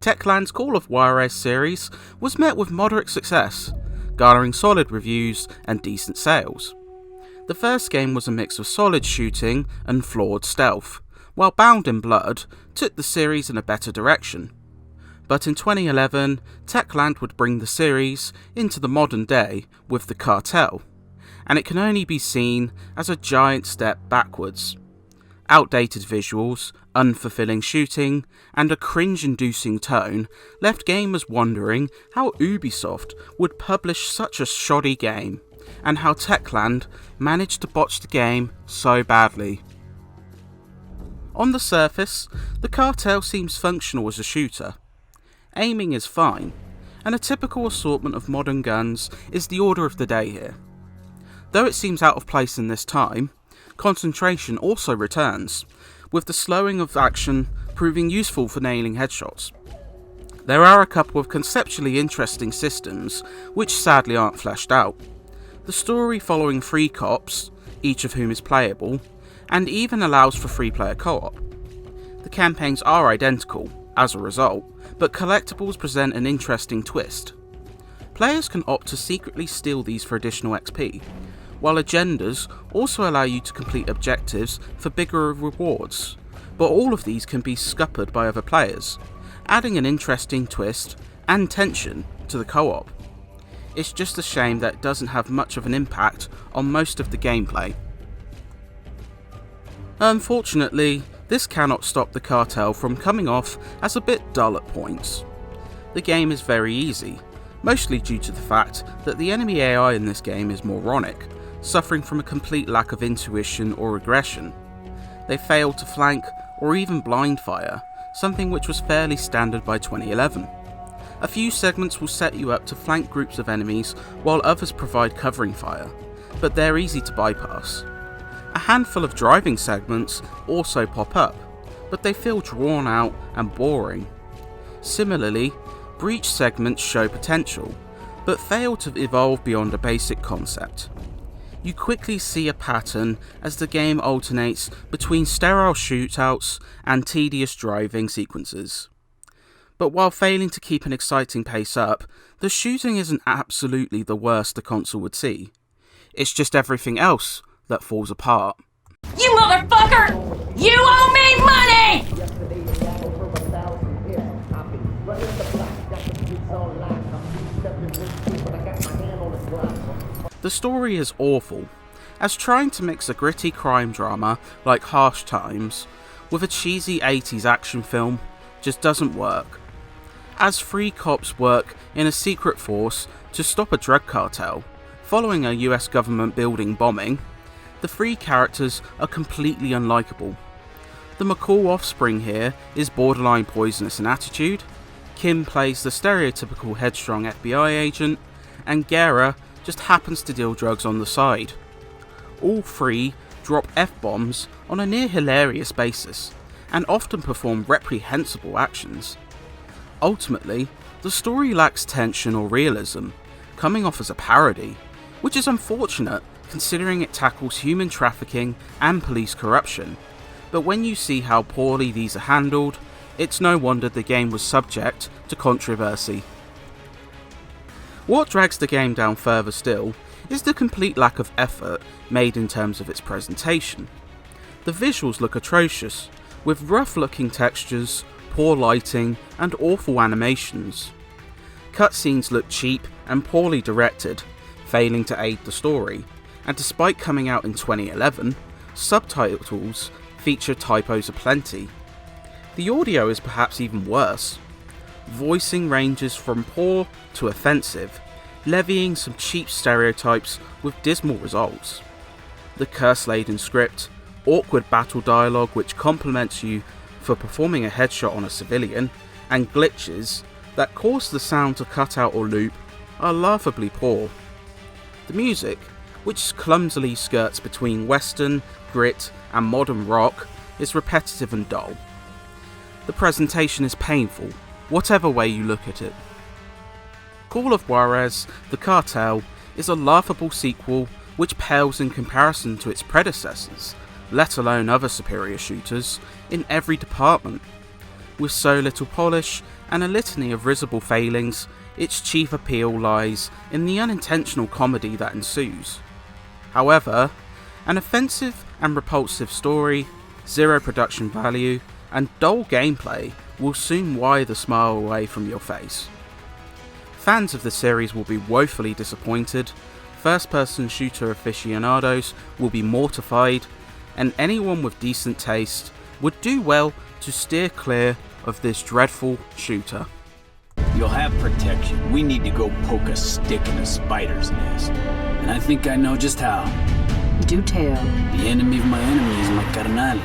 Techland's Call of Juarez series was met with moderate success, garnering solid reviews and decent sales. The first game was a mix of solid shooting and flawed stealth, while Bound in Blood took the series in a better direction. But in 2011, Techland would bring the series into the modern day with The Cartel, and it can only be seen as a giant step backwards. Outdated visuals, unfulfilling shooting, and a cringe-inducing tone left gamers wondering how Ubisoft would publish such a shoddy game, and how Techland managed to botch the game so badly. On the surface, The Cartel seems functional as a shooter. Aiming is fine, and a typical assortment of modern guns is the order of the day here. Though it seems out of place in this time, concentration also returns, with the slowing of action proving useful for nailing headshots. There are a couple of conceptually interesting systems which sadly aren't fleshed out. The story following 3 cops, each of whom is playable, and even allows for 3-player co-op. The campaigns are identical, as a result, but collectibles present an interesting twist. Players can opt to secretly steal these for additional XP, while agendas also allow you to complete objectives for bigger rewards, but all of these can be scuppered by other players, adding an interesting twist and tension to the co-op. It's just a shame that it doesn't have much of an impact on most of the gameplay. Unfortunately, this cannot stop The Cartel from coming off as a bit dull at points. The game is very easy, mostly due to the fact that the enemy AI in this game is moronic, suffering from a complete lack of intuition or aggression. They fail to flank or even blind fire, something which was fairly standard by 2011. A few segments will set you up to flank groups of enemies while others provide covering fire, but they're easy to bypass. A handful of driving segments also pop up, but they feel drawn out and boring. Similarly, breach segments show potential, but fail to evolve beyond a basic concept. You quickly see a pattern as the game alternates between sterile shootouts and tedious driving sequences. But while failing to keep an exciting pace up, the shooting isn't absolutely the worst the console would see. It's just everything else that falls apart. You motherfucker! You owe me money! The story is awful, as trying to mix a gritty crime drama like Harsh Times with a cheesy 80s action film just doesn't work. As 3 cops work in a secret force to stop a drug cartel following a US government building bombing, the 3 characters are completely unlikable. The McCall offspring here is borderline poisonous in attitude, Kim plays the stereotypical headstrong FBI agent, and Guerra just happens to deal drugs on the side. All 3 drop F-bombs on a near hilarious basis, and often perform reprehensible actions. Ultimately, the story lacks tension or realism, coming off as a parody, which is unfortunate considering it tackles human trafficking and police corruption, but when you see how poorly these are handled, it's no wonder the game was subject to controversy. What drags the game down further still is the complete lack of effort made in terms of its presentation. The visuals look atrocious, with rough looking textures, poor lighting, and awful animations. Cutscenes look cheap and poorly directed, failing to aid the story, and despite coming out in 2011, subtitles feature typos aplenty. The audio is perhaps even worse. Voicing ranges from poor to offensive, levying some cheap stereotypes with dismal results. The curse-laden script, awkward battle dialogue which compliments you for performing a headshot on a civilian, and glitches that cause the sound to cut out or loop are laughably poor. The music, which clumsily skirts between western, grit, and modern rock, is repetitive and dull. The presentation is painful, whatever way you look at it. Call of Juarez, The Cartel, is a laughable sequel which pales in comparison to its predecessors, let alone other superior shooters, in every department. With so little polish and a litany of risible failings, its chief appeal lies in the unintentional comedy that ensues. However, an offensive and repulsive story, zero production value, and dull gameplay will soon wither the smile away from your face. Fans of the series will be woefully disappointed, first-person shooter aficionados will be mortified, and anyone with decent taste would do well to steer clear of this dreadful shooter. You'll have protection. We need to go poke a stick in a spider's nest. And I think I know just how. Do tell. The enemy of my enemy is my carnal.